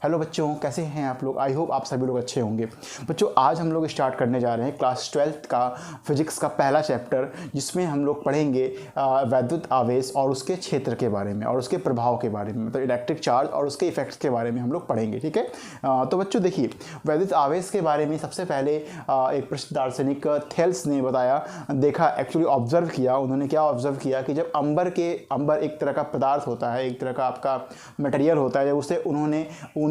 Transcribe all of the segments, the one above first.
Hello बच्चों, कैसे हैं आप लोग। आई होप आप सभी लोग अच्छे होंगे। बच्चों आज हम लोग स्टार्ट करने जा रहे हैं क्लास 12th का फिजिक्स का पहला चैप्टर, जिसमें हम लोग पढ़ेंगे वैद्युत आवेश और उसके क्षेत्र के बारे में और उसके प्रभाव के बारे में, मतलब इलेक्ट्रिक चार्ज और उसके इफेक्ट्स के बारे में हम लोग पढ़ेंगे। ठीक है। तो बच्चों देखिए, वैद्युत आवेश के बारे में सबसे पहले एक प्रसिद्ध दार्शनिक थेल्स ने देखा एक्चुअली ऑब्जर्व किया। उन्होंने क्या ऑब्जर्व किया कि जब अंबर एक तरह का पदार्थ होता है, एक तरह का आपका मटेरियल होता है, जब उसे उन्होंने ऊनी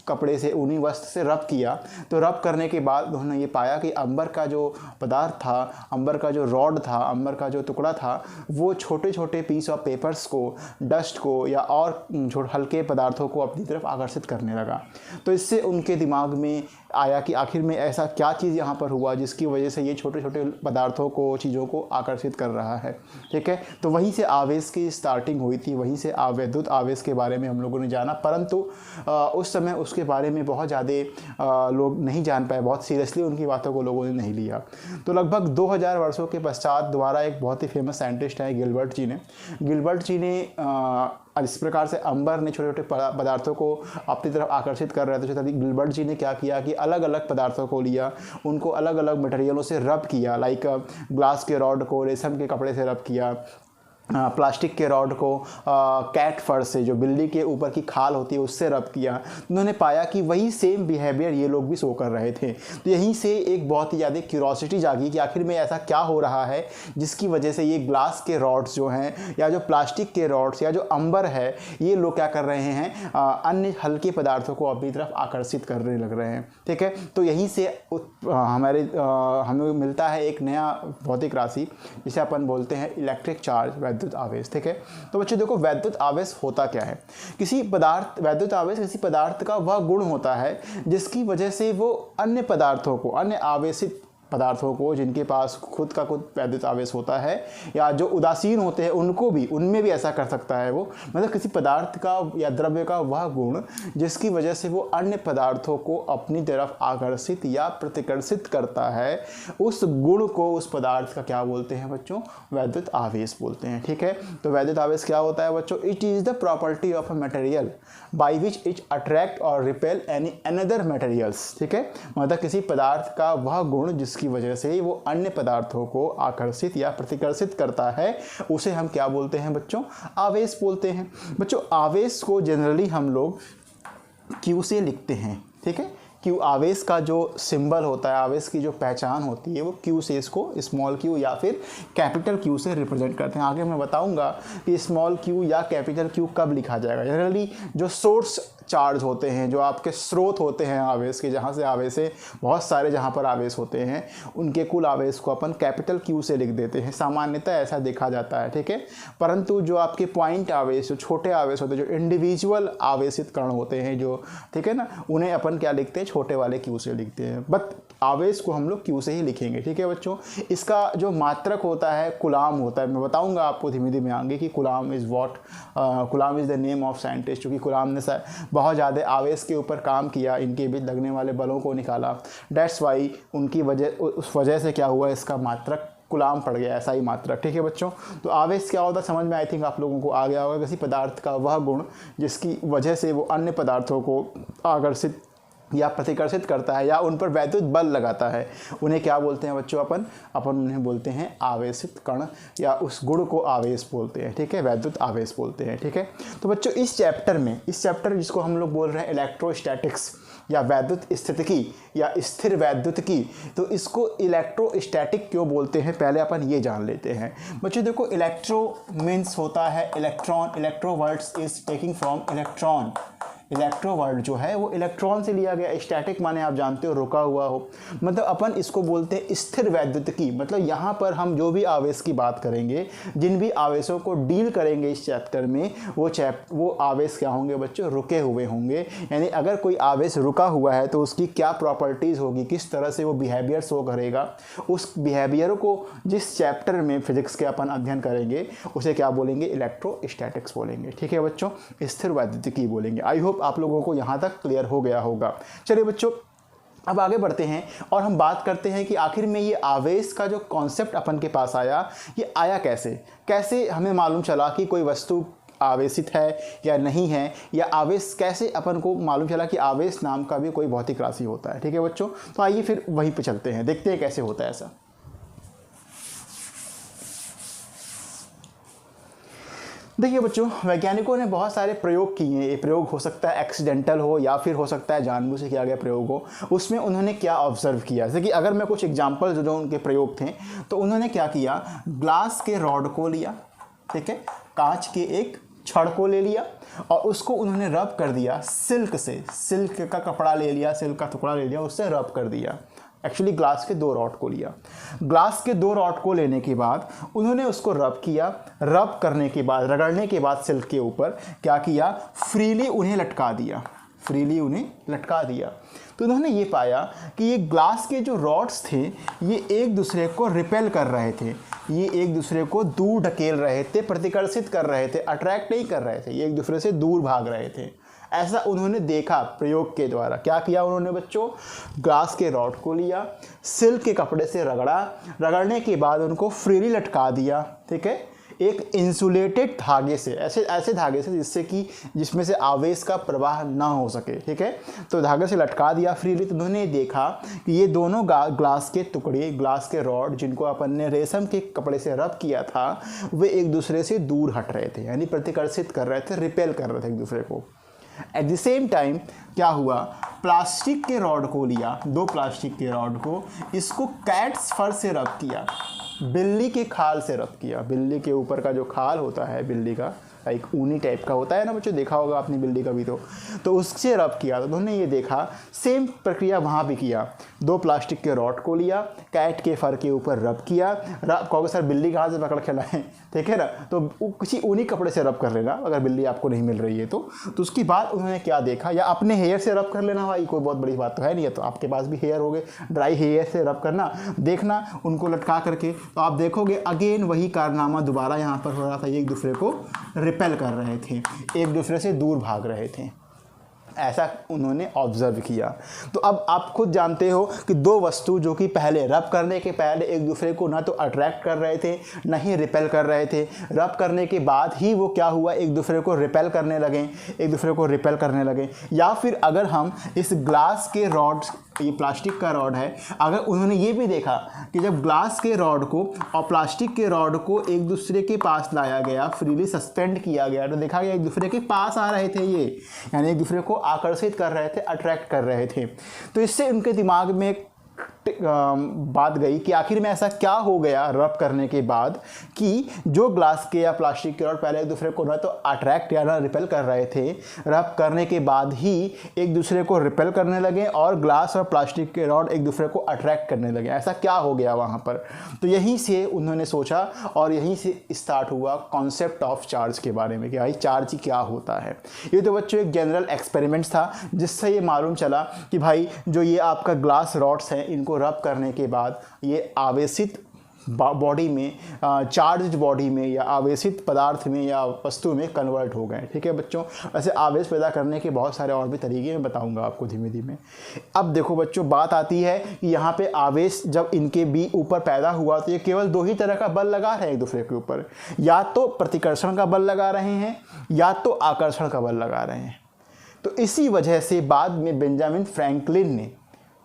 कपड़े से, ऊनी वस्त्र से रब किया, तो रब करने के बाद उन्होंने ये पाया कि अंबर का जो पदार्थ था, अंबर का जो रॉड था, अंबर का जो टुकड़ा था, वो छोटे छोटे पीस ऑफ पेपर्स को, डस्ट को या और हल्के पदार्थों को अपनी तरफ आकर्षित करने लगा। तो इससे उनके दिमाग में आया कि आखिर में ऐसा क्या चीज़ यहाँ पर हुआ जिसकी वजह से ये छोटे छोटे पदार्थों को, चीज़ों को आकर्षित कर रहा है। ठीक है। तो वहीं से आवेश की स्टार्टिंग हुई थी, वहीं से वैद्युत आवेश के बारे में हम लोगों ने जाना। परंतु उस समय उसके बारे में बहुत ज़्यादा लोग नहीं जान पाए, बहुत सीरियसली उनकी बातों को लोगों ने नहीं लिया। तो लगभग 2000 वर्षों के पश्चात दोबारा एक बहुत ही फेमस साइंटिस्ट है गिलबर्ट जी ने इस प्रकार से अंबर ने छोटे छोटे पदार्थों को अपनी तरफ आकर्षित कर रहे थे। तभी गिलबर्ट जी ने क्या किया कि अलग अलग पदार्थों को लिया, उनको अलग अलग मटेरियलों से रब किया, लाइक ग्लास के रॉड को रेशम के कपड़े से रब किया, प्लास्टिक के रॉड को कैट फर से, जो बिल्ली के ऊपर की खाल होती है, उससे रब किया। उन्होंने पाया कि वही सेम बिहेवियर ये लोग भी शो कर रहे थे। तो यहीं से एक बहुत ही ज़्यादा क्यूरोसिटी जागी कि आखिर में ऐसा क्या हो रहा है जिसकी वजह से ये ग्लास के रॉड्स जो हैं, या जो प्लास्टिक के रॉड्स, या जो अंबर है, ये लोग क्या कर रहे हैं, अन्य हल्के पदार्थों को अपनी तरफ आकर्षित करने लग रहे हैं। ठीक है। तो यहीं से हमें मिलता है एक नया भौतिक राशि, जिसे अपन बोलते हैं इलेक्ट्रिक चार्ज, वैद्युत आवेश। ठीक है। तो बच्चों देखो, वैद्युत आवेश होता क्या है। वैद्युत आवेश किसी पदार्थ का वह गुण होता है जिसकी वजह से वो अन्य पदार्थों को, अन्य आवेशित पदार्थों को, जिनके पास खुद का खुद वैद्युत आवेश होता है या जो उदासीन होते हैं, उनमें भी ऐसा कर सकता है वो। मतलब किसी पदार्थ का या द्रव्य का वह गुण जिसकी वजह से वो अन्य पदार्थों को अपनी तरफ आकर्षित या प्रतिकर्षित करता है, उस गुण को, उस पदार्थ का क्या बोलते हैं बच्चों, वैद्युत आवेश बोलते हैं। ठीक है। तो वैद्युत आवेश क्या होता है बच्चों, it is the property of a material by which it attract और रिपेल एनी अनदर मटेरियल्स। ठीक है। मतलब किसी पदार्थ का वह गुण जिसकी वजह से वो अन्य पदार्थों को आकर्षित या प्रतिकर्षित करता है, उसे हम क्या बोलते हैं बच्चों, आवेश बोलते हैं। बच्चों आवेश को जनरली हम लोग क्यू से लिखते हैं। ठीक है। क्यू आवेश का जो सिंबल होता है, आवेश की जो पहचान होती है, वो क्यू से, इसको स्मॉल क्यू या फिर कैपिटल क्यू से रिप्रेजेंट करते हैं। आगे मैं बताऊंगा कि स्मॉल क्यू या कैपिटल क्यू कब लिखा जाएगा। जनरली जो सोर्स चार्ज होते हैं, जो आपके स्रोत होते हैं आवेश के, जहाँ से आवेश है बहुत सारे, जहाँ पर आवेश होते हैं, उनके कुल आवेश को अपन कैपिटल क्यू से लिख देते हैं। सामान्यतः ऐसा देखा जाता है। ठीक है। परंतु जो आपके पॉइंट आवेश, जो छोटे आवेश होते हैं, जो इंडिविजुअल आवेशित कण होते हैं, जो, ठीक है ना, उन्हें अपन क्या लिखते हैं, छोटे वाले क्यू से लिखते हैं। बट आवेश को हम लोग क्यू से ही लिखेंगे। ठीक है बच्चों। इसका जो मात्रक होता है कुलाम होता है। मैं बताऊंगा आपको धीमे धीमे आगे कि कुलाम is what, कुलाम is the name of scientist, क्योंकि कुलाम ने बहुत ज़्यादा आवेश के ऊपर काम किया, इनके बीच लगने वाले बलों को निकाला। डेट्स वाई उस वजह से क्या हुआ, इसका मात्रक कुलाम पड़ गया, ऐसा ही मात्रक। ठीक है बच्चों। तो आवेश क्या होता है समझ में आई थिंक आप लोगों को आ गया होगा। किसी पदार्थ का वह गुण जिसकी वजह से वो अन्य पदार्थों को आकर्षित या प्रतिकर्षित करता है या उन पर वैद्युत बल लगाता है, उन्हें क्या बोलते हैं बच्चों, अपन उन्हें बोलते हैं आवेशित कण, या उस गुण को आवेश बोलते हैं। ठीक है। वैद्युत आवेश बोलते हैं। ठीक है। तो बच्चों इस चैप्टर जिसको हम लोग बोल रहे हैं इलेक्ट्रोस्टैटिक्स या वैद्युत स्थितिकी या स्थिर वैद्युतिकी, तो इसको इलेक्ट्रोस्टैटिक क्यों बोलते हैं, पहले अपन ये जान लेते हैं। बच्चों देखो, इलेक्ट्रो मीन्स होता है electron, electro words is taking from electron. Electro word जो है वो इलेक्ट्रॉन से लिया गया। स्टैटिक माने आप जानते हो रुका हुआ हो। मतलब अपन इसको बोलते हैं स्थिर वैद्युतिकी। मतलब यहाँ पर हम जो भी आवेश की बात करेंगे, जिन भी आवेशों को डील करेंगे इस चैप्टर में, वो आवेश क्या होंगे बच्चों, रुके हुए होंगे। यानी अगर कोई आवेश रुका हुआ है तो उसकी क्या प्रॉपर्टीज़ होगी, किस तरह से वो बिहेवियर शो करेगा, उस बिहेवियर को जिस चैप्टर में फिजिक्स के अपन अध्ययन करेंगे उसे क्या बोलेंगे, इलेक्ट्रोस्टैटिक्स बोलेंगे। ठीक है बच्चों। स्थिर वैद्युतिकी बोलेंगे। आई होप आप लोगों को यहाँ तक क्लियर हो गया होगा। चलिए बच्चों, अब आगे बढ़ते हैं और हम बात करते हैं कि आखिर में ये आवेश का जो कॉन्सेप्ट अपन के पास आया, ये आया कैसे हमें मालूम चला कि कोई वस्तु आवेशित है या नहीं है, या आवेश कैसे अपन को मालूम चला कि आवेश नाम का भी कोई भौतिक राशि होता है। ठीक है बच्चों, तो आइए फिर वहीं पे चलते हैं, देखते हैं कैसे होता है ऐसा। देखिए बच्चों, वैज्ञानिकों ने बहुत सारे प्रयोग किए हैं। ये प्रयोग हो सकता है एक्सीडेंटल हो या फिर हो सकता है जानबूझ से किया गया प्रयोग हो। उसमें उन्होंने क्या ऑब्जर्व किया, जैसे कि अगर मैं कुछ एग्जांपल जो उनके प्रयोग थे, तो उन्होंने क्या किया, ग्लास के रॉड को लिया, ठीक है, कांच के एक छड़ को ले लिया और उसको उन्होंने रब कर दिया सिल्क से, सिल्क का कपड़ा ले लिया, सिल्क का टुकड़ा ले लिया, उससे रब कर दिया। एक्चुअली ग्लास के 2 रॉड को लिया। ग्लास के 2 रॉड को लेने के बाद उन्होंने उसको रब किया। रब करने के बाद, रगड़ने के बाद सिल्क के ऊपर क्या किया, फ्रीली उन्हें लटका दिया, फ्रीली उन्हें लटका दिया। तो उन्होंने ये पाया कि ये ग्लास के जो रॉड्स थे ये एक दूसरे को रिपेल कर रहे थे, ये एक दूसरे को दूर ढकेल रहे थे, प्रतिकर्षित कर रहे थे, अट्रैक्ट नहीं कर रहे थे, ये एक दूसरे से दूर भाग रहे थे। ऐसा उन्होंने देखा प्रयोग के द्वारा। क्या किया उन्होंने बच्चों, ग्लास के रॉड को लिया, सिल्क के कपड़े से रगड़ा, रगड़ने के बाद उनको फ्रीली लटका दिया, ठीक है, एक इंसुलेटेड धागे से, ऐसे धागे से जिसमें से आवेश का प्रवाह ना हो सके, ठीक है, तो धागे से लटका दिया फ्रीली। तो उन्होंने देखा कि ये दोनों ग्लास के टुकड़े, ग्लास के रॉड जिनको अपन ने रेशम के कपड़े से रब किया था, वे एक दूसरे से दूर हट रहे थे, यानी प्रतिकर्षित कर रहे थे, रिपेल कर रहे थे एक दूसरे को। एट द सेम टाइम क्या हुआ, प्लास्टिक के रॉड को लिया, 2 प्लास्टिक के रॉड को, इसको कैट्स फर से रब किया, बिल्ली के खाल से रब किया। बिल्ली के ऊपर का जो खाल होता है बिल्ली का, एक ऊनी टाइप का होता है ना बच्चों, देखा होगा आपने बिल्ली का भी, तो उससे रब किया। तो उन्होंने ये देखा सेम प्रक्रिया वहाँ भी किया। 2 प्लास्टिक के रॉड को लिया, कैट के फर के ऊपर रब किया। रब कहोगे सर बिल्ली कहाँ से पकड़ के लाएं, ठीक है ना, तो किसी ऊनी कपड़े से रब कर लेना अगर बिल्ली आपको नहीं मिल रही है तो उसके बाद उन्होंने क्या देखा, या अपने हेयर से रब कर लेना, भाई कोई बहुत बड़ी बात तो है नहीं है, तो आपके पास भी हेयर हो गए, ड्राई हेयर से रब करना, देखना उनको लटका करके, तो आप देखोगे अगेन वही कारनामा दोबारा यहाँ पर हो रहा था, एक दूसरे को रिपेल कर रहे थे, एक दूसरे से दूर भाग रहे थे। ऐसा उन्होंने ऑब्जर्व किया। तो अब आप खुद जानते हो कि 2 वस्तु जो कि पहले रब करने के पहले एक दूसरे को ना तो अट्रैक्ट कर रहे थे, ना ही रिपेल कर रहे थे, रब करने के बाद ही वो क्या हुआ, एक दूसरे को रिपेल करने लगे, एक दूसरे को रिपेल करने लगे। या फिर अगर हम इस ग्लास के रॉड, ये प्लास्टिक का रॉड है, अगर उन्होंने ये भी देखा कि जब ग्लास के रॉड को और प्लास्टिक के रॉड को एक दूसरे के पास लाया गया, फ्रीली सस्पेंड किया गया, तो देखा गया एक दूसरे के पास आ रहे थे, ये यानी एक दूसरे को आकर्षित कर रहे थे, अट्रैक्ट कर रहे थे। तो इससे उनके दिमाग में बात गई कि आखिर में ऐसा क्या हो गया रब करने के बाद कि जो ग्लास के या प्लास्टिक के रॉड पहले एक दूसरे को ना तो अट्रैक्ट या ना रिपेल कर रहे थे, रब करने के बाद ही एक दूसरे को रिपेल करने लगे और ग्लास और प्लास्टिक के रॉड एक दूसरे को अट्रैक्ट करने लगे। ऐसा क्या हो गया वहाँ पर, तो यहीं से उन्होंने सोचा और यहीं से स्टार्ट हुआ कॉन्सेप्ट ऑफ चार्ज के बारे में कि भाई चार्ज क्या होता है। ये तो बच्चों एक जनरल एक्सपेरिमेंट्स था जिससे ये मालूम चला कि भाई जो ये आपका ग्लास रॉड्स हैं इनको रब करने के बाद ये आवेशित बॉडी में, चार्ज बॉडी में या आवेशित पदार्थ में या वस्तु में कन्वर्ट हो गए। ठीक है बच्चों, वैसे आवेश पैदा करने के बहुत सारे और भी तरीके मैं बताऊंगा आपको धीमे धीमे। अब देखो बच्चों, बात आती है कि यहाँ पे आवेश जब इनके भी ऊपर पैदा हुआ तो ये केवल 2 ही तरह का बल लगा रहे हैं एक दूसरे के ऊपर, या तो प्रतिकर्षण का बल लगा रहे हैं या तो आकर्षण का बल लगा रहे हैं। तो इसी वजह से बाद में बेंजामिन फ्रैंकलिन ने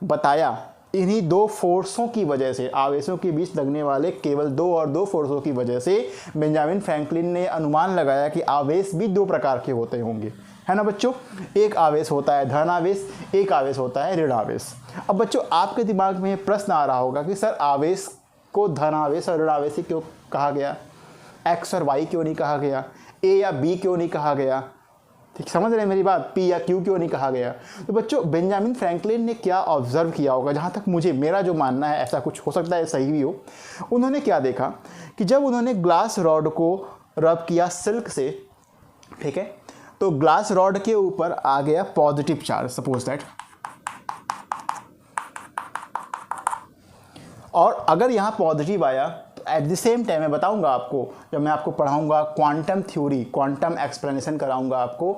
बताया इन्हीं 2 फोर्सों की वजह से, आवेशों के बीच लगने वाले केवल 2 फोर्सों की वजह से बेंजामिन फ्रैंकलिन ने अनुमान लगाया कि आवेश भी 2 प्रकार के होते होंगे, है ना बच्चों। एक आवेश होता है धन आवेश, एक आवेश होता है ऋण आवेश। अब बच्चों आपके दिमाग में प्रश्न आ रहा होगा कि सर आवेश को धन आवेश और ऋण आवेश क्यों कहा गया, एक्स और वाई क्यों नहीं कहा गया, ए या बी क्यों नहीं कहा गया, ठीक समझ रहे हैं मेरी बात, पी या क्यू क्यों नहीं कहा गया। तो बच्चों बेंजामिन फ्रैंकलिन ने क्या ऑब्जर्व किया होगा, जहाँ तक मेरा जो मानना है, ऐसा कुछ हो सकता है सही भी हो। उन्होंने क्या देखा कि जब उन्होंने ग्लास रॉड को रब किया सिल्क से, ठीक है, तो ग्लास रॉड के ऊपर आ गया पॉजिटिव चार्ज, सपोज दैट, और अगर यहाँ पॉजिटिव आया तो एट द सेम टाइम मैं बताऊंगा आपको, जब मैं आपको पढ़ाऊंगा क्वांटम थ्योरी, क्वांटम एक्सप्लेनेशन कराऊंगा आपको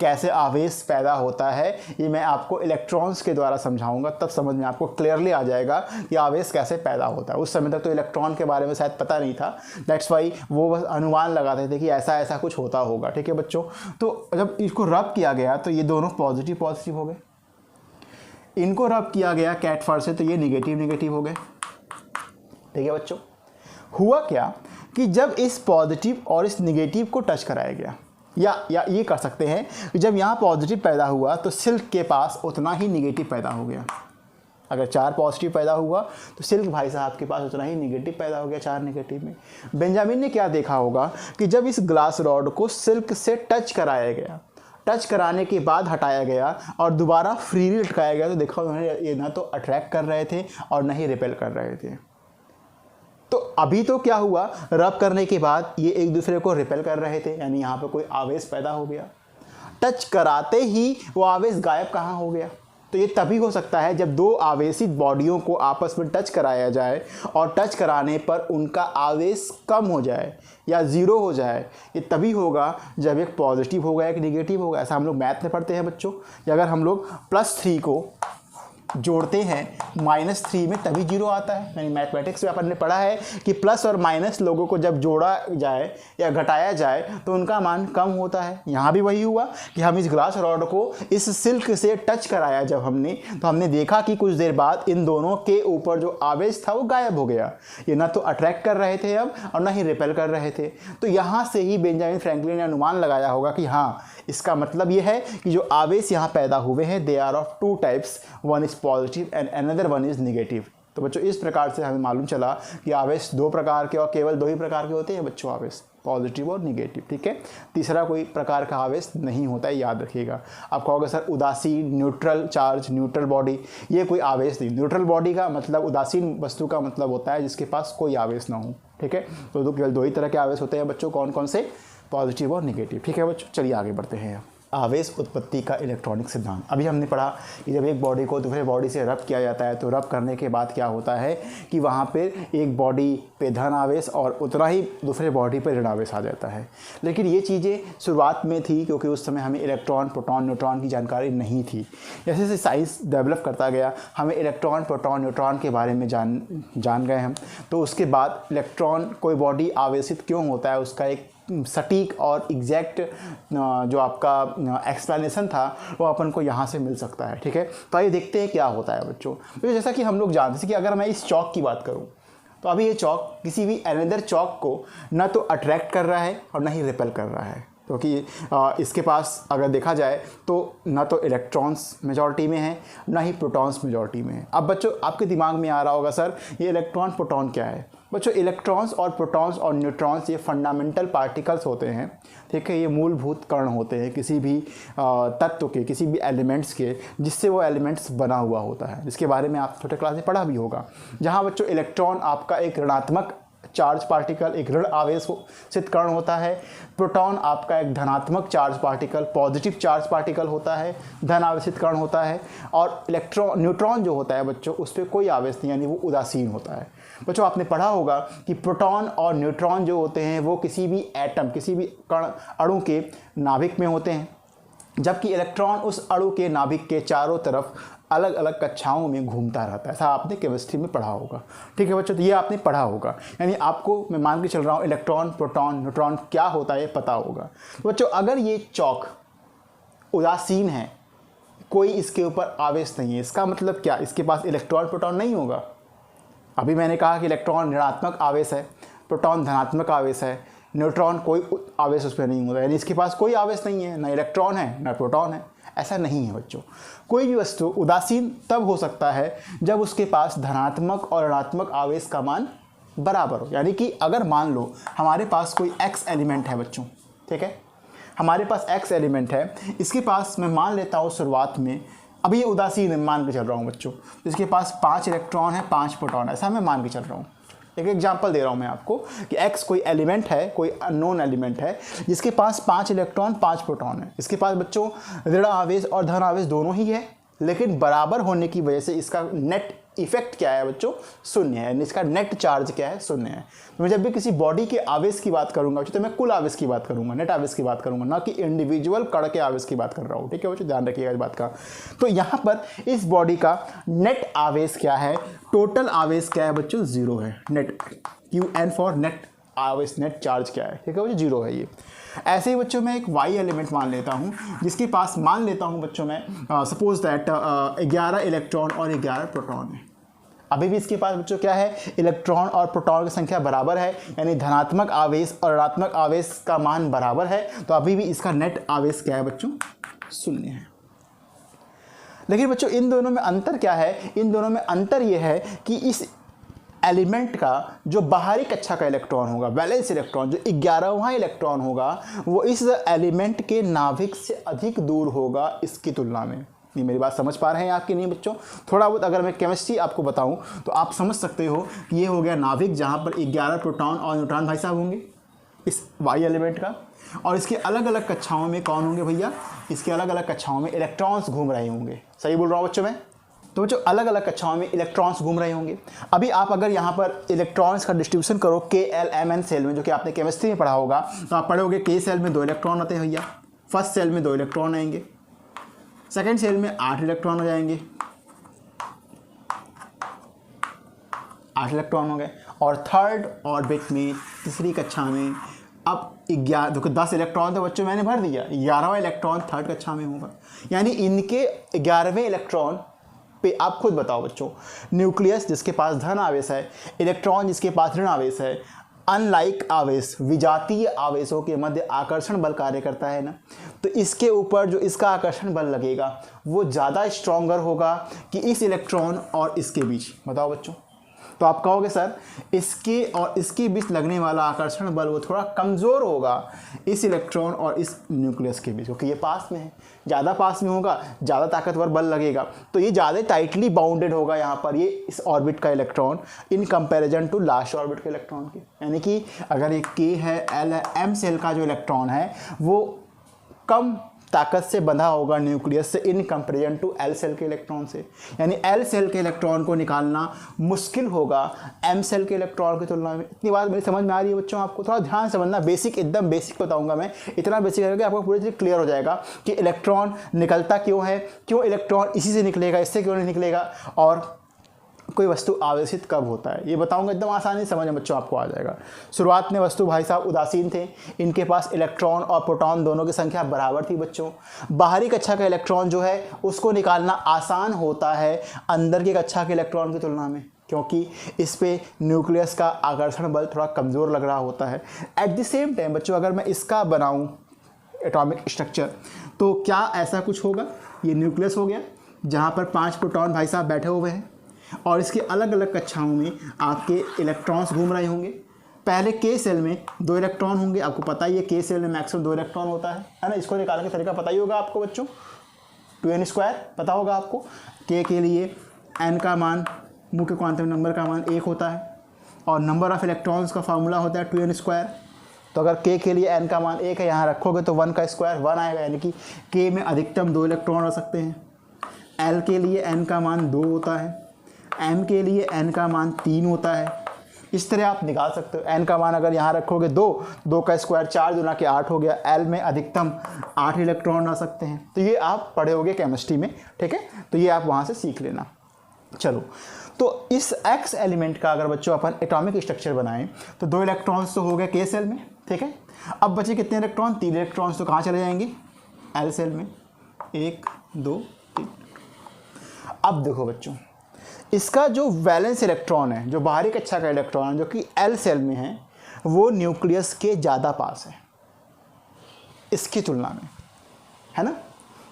कैसे आवेश पैदा होता है, ये मैं आपको इलेक्ट्रॉन्स के द्वारा समझाऊंगा, तब समझ में आपको क्लियरली आ जाएगा कि आवेश कैसे पैदा होता है। उस समय तक तो इलेक्ट्रॉन के बारे में शायद पता नहीं था, दैट्स वाई वो बस अनुमान लगाते थे कि ऐसा ऐसा कुछ होता होगा। ठीक है बच्चों, तो जब इसको रब किया गया तो ये दोनों पॉजिटिव पॉजिटिव हो गए, इनको रब किया गया कैट फार से तो ये निगेटिव निगेटिव हो गए। ठीक है बच्चों, हुआ क्या कि जब इस पॉजिटिव और इस निगेटिव को टच कराया गया, या ये कर सकते हैं कि जब यहाँ पॉजिटिव पैदा हुआ तो सिल्क के पास उतना ही निगेटिव पैदा हो गया। अगर 4 पॉजिटिव पैदा हुआ तो सिल्क भाई साहब के पास उतना ही निगेटिव पैदा हो गया 4 निगेटिव में। बेंजामिन ने क्या देखा होगा कि जब इस ग्लास रॉड को सिल्क से टच कराया गया, टच कराने के बाद हटाया गया और दोबारा फ्रीली लटकाया गया, तो देखा उन्होंने ये ना तो अट्रैक्ट कर रहे थे और ना ही रिपेल कर रहे थे। तो अभी तो क्या हुआ, रब करने के बाद ये एक दूसरे को रिपेल कर रहे थे, यानी यहाँ पे कोई आवेश पैदा हो गया। टच कराते ही वो आवेश गायब कहाँ हो गया। तो ये तभी हो सकता है जब 2 आवेशित बॉडियों को आपस में टच कराया जाए और टच कराने पर उनका आवेश कम हो जाए या ज़ीरो हो जाए। ये तभी होगा जब एक पॉजिटिव होगा एक निगेटिव होगा। ऐसा हम लोग मैथ में पढ़ते हैं बच्चों, या अगर हम लोग +3 को जोड़ते हैं -3 में तभी 0 आता है। यानी मैथमेटिक्स में अपन ने पढ़ा है कि प्लस और माइनस लोगों को जब जोड़ा जाए या घटाया जाए तो उनका मान कम होता है। यहाँ भी वही हुआ कि हम इस ग्लास रॉड को इस सिल्क से टच कराया जब हमने, तो हमने देखा कि कुछ देर बाद इन दोनों के ऊपर जो आवेश था वो गायब हो गया। ये ना तो अट्रैक्ट कर रहे थे अब और ना ही रिपेल कर रहे थे। तो यहाँ से ही बेंजामिन फ्रैंकलिन ने अनुमान लगाया होगा कि हाँ, इसका मतलब ये है कि जो आवेश यहाँ पैदा हुए हैं they are of 2 types, one is positive and another one is negative. तो बच्चों इस प्रकार से हमें मालूम चला कि आवेश 2 प्रकार के और केवल 2 ही प्रकार के होते हैं बच्चों, आवेश पॉजिटिव और निगेटिव। ठीक है, तीसरा कोई प्रकार का आवेश नहीं होता है, याद रखिएगा। आप कहोगे सर उदासीन, न्यूट्रल चार्ज, न्यूट्रल बॉडी, ये कोई आवेश नहीं। न्यूट्रल बॉडी का मतलब, उदासीन वस्तु का मतलब होता है जिसके पास कोई आवेश ना हो। ठीक है, तो केवल 2 ही तरह के आवेश होते हैं बच्चों, कौन कौन से, पॉजिटिव और निगेटिव। ठीक है बच्चों, चलिए आगे बढ़ते हैं। आवेश उत्पत्ति का इलेक्ट्रॉनिक सिद्धांत। अभी हमने पढ़ा कि जब एक बॉडी को दूसरे बॉडी से रब किया जाता है तो रब करने के बाद क्या होता है कि वहाँ पे एक बॉडी पे धन आवेश और उतना ही दूसरे बॉडी पे ऋण आवेश आ जाता है। लेकिन ये चीज़ें शुरुआत में थी क्योंकि उस समय हमें इलेक्ट्रॉन, प्रोटॉन, न्यूट्रॉन की जानकारी नहीं थी। जैसे जैसे साइंस डेवलप करता गया हमें इलेक्ट्रॉन, प्रोटॉन, न्यूट्रॉन के बारे में जान गए हम। तो उसके बाद इलेक्ट्रॉन, कोई बॉडी आवेशित क्यों होता है, उसका एक सटीक और एग्जैक्ट जो आपका एक्सप्लेनेशन था वो अपन को यहाँ से मिल सकता है। ठीक है, तो आइए देखते हैं क्या होता है बच्चों। तो जैसा कि हम लोग जानते हैं कि अगर मैं इस चौक की बात करूँ तो अभी ये चौक किसी भी अनदर चौक को ना तो अट्रैक्ट कर रहा है और ना ही रिपेल कर रहा है, क्योंकि इसके पास अगर देखा जाए तो ना तो इलेक्ट्रॉन्स मेजॉरिटी में है ना ही प्रोटॉन्स मेजॉरिटी में है। अब बच्चों आपके दिमाग में आ रहा होगा सर ये इलेक्ट्रॉन प्रोटॉन क्या है। बच्चों इलेक्ट्रॉन्स और प्रोटॉन्स और न्यूट्रॉन्स ये फंडामेंटल पार्टिकल्स होते हैं। ठीक है, ये मूलभूत कण होते हैं किसी भी तत्व के, किसी भी एलिमेंट्स के, जिससे वो एलिमेंट्स बना हुआ होता है, जिसके बारे में आप छोटे क्लास में पढ़ा भी होगा। जहाँ बच्चों इलेक्ट्रॉन आपका एक ऋणात्मक चार्ज पार्टिकल, एक ऋण आवेशित कण होता है। प्रोटॉन आपका एक धनात्मक charge particle, positive charge particle होता है, धन आवेशित कण होता है। और न्यूट्रॉन जो होता है बच्चों उस पर कोई आवेश नहीं, यानी वो उदासीन होता है। बच्चों आपने पढ़ा होगा कि प्रोटॉन और न्यूट्रॉन जो होते हैं वो किसी भी एटम, किसी भी कण, अणु के नाभिक में होते हैं, जबकि इलेक्ट्रॉन उस अणु के नाभिक के चारों तरफ अलग अलग कक्षाओं में घूमता रहता है। ऐसा आपने केमिस्ट्री में पढ़ा होगा। ठीक है बच्चों, तो ये आपने पढ़ा होगा, यानी आपको मैं मान के चल रहा हूँ इलेक्ट्रॉन, प्रोटॉन, न्यूट्रॉन क्या होता है ये पता होगा। तो बच्चों अगर ये चौक उदासीन है, कोई इसके ऊपर आवेश नहीं है, इसका मतलब क्या, इसके पास इलेक्ट्रॉन, प्रोटॉन नहीं होगा। अभी मैंने कहा कि इलेक्ट्रॉन ऋणात्मक आवेश है, प्रोटॉन धनात्मक आवेश है, न्यूट्रॉन कोई आवेश उस पर नहीं होता, यानी इसके पास कोई आवेश नहीं है, ना इलेक्ट्रॉन है ना प्रोटॉन है। ऐसा नहीं है बच्चों। कोई भी वस्तु उदासीन तब हो सकता है जब उसके पास धनात्मक और ऋणात्मक आवेश का मान बराबर हो। यानी कि अगर मान लो हमारे पास कोई x एलिमेंट है बच्चों, ठीक है, हमारे पास x एलिमेंट है, इसके पास मैं मान लेता हूँ शुरुआत में, अभी ये उदासीन है, मान के चल रहा हूँ बच्चों, इसके पास 5 इलेक्ट्रॉन है, 5 प्रोटॉन, ऐसा मैं मान के चल रहा हूँ। एक एग्जांपल दे रहा हूँ मैं आपको कि x कोई एलिमेंट है, कोई अननोन एलिमेंट है जिसके पास 5 इलेक्ट्रॉन 5 प्रोटॉन है। इसके पास बच्चों ऋण आवेश और धन आवेश दोनों ही है, लेकिन बराबर होने की वजह से इसका नेट इफेक्ट क्या है बच्चों, शून्य है, यानी इसका नेट चार्ज क्या है, शून्य है। तो मैं जब भी किसी बॉडी के आवेश की बात करूंगा बच्चों, तो मैं कुल आवेश की बात करूंगा, नेट आवेश की बात करूंगा, ना कि इंडिविजुअल कण के आवेश की बात कर रहा हूँ। ठीक है बच्चों, ध्यान रखिएगा इस बात का। तो यहाँ पर इस बॉडी का नेट आवेश क्या है, टोटल आवेश क्या है बच्चों, 0 है। नेट UN फॉर नेट आवेश, नेट चार्ज क्या है, ठीक है बच्चों, 0 है ये। ऐसे ही बच्चों मैं एक वाई एलिमेंट मान लेता हूँ, जिसके पास मान लेता हूँ बच्चों मैं सपोज दैट 11 इलेक्ट्रॉन और 11 प्रोटॉन है। अभी भी इसके पास बच्चों क्या है, इलेक्ट्रॉन और प्रोटॉन की संख्या बराबर है, यानी धनात्मक आवेश और ऋणात्मक आवेश का मान बराबर है। तो अभी भी इसका नेट आवेश क्या है बच्चों, 0 है। लेकिन बच्चों इन दोनों में अंतर क्या है, इन दोनों में अंतर यह है कि इस एलिमेंट का जो बाहरी कक्षा का इलेक्ट्रॉन होगा, वैलेंस इलेक्ट्रॉन, जो 11वां इलेक्ट्रॉन होगा, वो इस एलिमेंट के नाभिक से अधिक दूर होगा इसकी तुलना में। ये मेरी बात समझ पा रहे हैं आपकी नहीं बच्चों? थोड़ा बहुत अगर मैं केमिस्ट्री आपको बताऊं तो आप समझ सकते हो कि ये हो गया नाभिक, जहां पर 11 प्रोटॉन और न्यूट्रॉन भाई साहब होंगे इस वाई एलिमेंट का, और इसके अलग अलग कक्षाओं में कौन होंगे भैया, इसके अलग अलग कक्षाओं में इलेक्ट्रॉन्स घूम रहे होंगे। सही बोल रहा हूँ बच्चों मैं? तो बच्चों अलग अलग कक्षाओं में इलेक्ट्रॉन्स घूम रहे होंगे। अभी आप अगर यहाँ पर इलेक्ट्रॉन्स का डिस्ट्रीब्यूशन करो KLMN सेल में, जो कि आपने केमिस्ट्री में पढ़ा होगा, तो आप पढ़ोगे K सेल में 2 इलेक्ट्रॉन आते हैं भैया, फर्स्ट सेल में 2 इलेक्ट्रॉन आएंगे, सेकेंड सेल में 8 इलेक्ट्रॉन हो जाएंगे, 8 इलेक्ट्रॉन हो गए, और थर्ड ऑर्बिट में तीसरी कक्षा में अब 11, देखो 10 इलेक्ट्रॉन तो बच्चों मैंने भर दिया, 11वां इलेक्ट्रॉन थर्ड कक्षा में होगा। यानी इनके 11वें इलेक्ट्रॉन पे आप खुद बताओ बच्चों, न्यूक्लियस जिसके पास धन आवेश है, इलेक्ट्रॉन जिसके पास ऋण आवेश है, अनलाइक आवेश, विजातीय आवेशों के मध्य आकर्षण बल कार्य करता है ना, तो इसके ऊपर जो इसका आकर्षण बल लगेगा वो ज़्यादा स्ट्रॉन्गर होगा कि इस इलेक्ट्रॉन और इसके बीच। बताओ बच्चों, तो आप कहोगे सर इसके और इसके बीच लगने वाला आकर्षण बल वो थोड़ा कमज़ोर होगा इस इलेक्ट्रॉन और इस न्यूक्लियस के बीच, क्योंकि ये पास में है, ज़्यादा पास में होगा, ज़्यादा ताकतवर बल लगेगा, तो ये ज़्यादा टाइटली बाउंडेड होगा यहाँ पर ये इस ऑर्बिट का electron in comparison to last orbit के इलेक्ट्रॉन के। यानी कि अगर एक K है, L है, M सेल का जो इलेक्ट्रॉन है वो कम ताकत से बंधा होगा न्यूक्लियस से in comparison to L cell के इलेक्ट्रॉन से। यानी L सेल के इलेक्ट्रॉन को निकालना मुश्किल होगा M सेल के इलेक्ट्रॉन की तुलना में। इतनी बात मेरी समझ में आ रही है बच्चों? आपको थोड़ा ध्यान से समझना, बेसिक एकदम बेसिक बताऊंगा मैं, इतना बेसिक है कि आपको पूरी तरह क्लियर हो जाएगा कि इलेक्ट्रॉन निकलता क्यों है, क्यों इलेक्ट्रॉन इसी से निकलेगा, इससे क्यों नहीं निकलेगा, और कोई वस्तु आवेशित कब होता है, ये बताऊंगा। एकदम आसानी समझ में बच्चों आपको आ जाएगा। शुरुआत में वस्तु भाई साहब उदासीन थे, इनके पास इलेक्ट्रॉन और प्रोटॉन दोनों की संख्या बराबर थी बच्चों। बाहरी कक्षा का इलेक्ट्रॉन जो है उसको निकालना आसान होता है अंदर की कक्षा के इलेक्ट्रॉन की तुलना में, क्योंकि इस पे न्यूक्लियस का आकर्षण बल थोड़ा कमज़ोर लग रहा होता है। एट द सेम टाइम बच्चों अगर मैं इसका बनाऊँ एटॉमिक स्ट्रक्चर, तो क्या ऐसा कुछ होगा, ये न्यूक्लियस हो गया जहाँ पर 5 प्रोटॉन भाई साहब बैठे हुए हैं, और इसके अलग अलग कक्षाओं में आपके इलेक्ट्रॉन्स घूम रहे होंगे। पहले K सेल में 2 इलेक्ट्रॉन होंगे, आपको पता ही है K सेल में मैक्सिमम 2 इलेक्ट्रॉन होता है ना। इसको निकालने का तरीका पता ही होगा आपको बच्चों, 2n² पता होगा आपको। K के लिए n का मान, मुख्य क्वांटम नंबर का मान 1 होता है, और नंबर ऑफ इलेक्ट्रॉन्स का फार्मूला होता है 2n²। तो अगर K के लिए n का मान 1 है, यहाँ रखोगे तो 1 का स्क्वायर 1 आएगा, यानी कि K में अधिकतम 2 इलेक्ट्रॉन आ सकते हैं। L के लिए n का मान 2 होता है, M के लिए n का मान 3 होता है। इस तरह आप निकाल सकते हो। n का मान अगर यहाँ रखोगे 2 का स्क्वायर 4 दूना के 8 हो गया। L में अधिकतम 8 इलेक्ट्रॉन आ सकते हैं। तो ये आप पढ़े होगे केमिस्ट्री में, ठीक है, तो ये आप वहाँ से सीख लेना। चलो, तो इस X एलिमेंट का अगर बच्चों अपन एटॉमिक स्ट्रक्चर बनाएं तो 2 इलेक्ट्रॉन्स तो हो गए K सेल में, ठीक है। अब बचे कितने इलेक्ट्रॉन, 3 इलेक्ट्रॉन्स तो कहाँ चले जाएंगे, L सेल में, 1 2 3। अब देखो बच्चों, इसका जो वैलेंस इलेक्ट्रॉन है, जो बाहरी कक्षा का इलेक्ट्रॉन है, जो कि L सेल में है, वो न्यूक्लियस के ज़्यादा पास है इसकी तुलना में, है ना।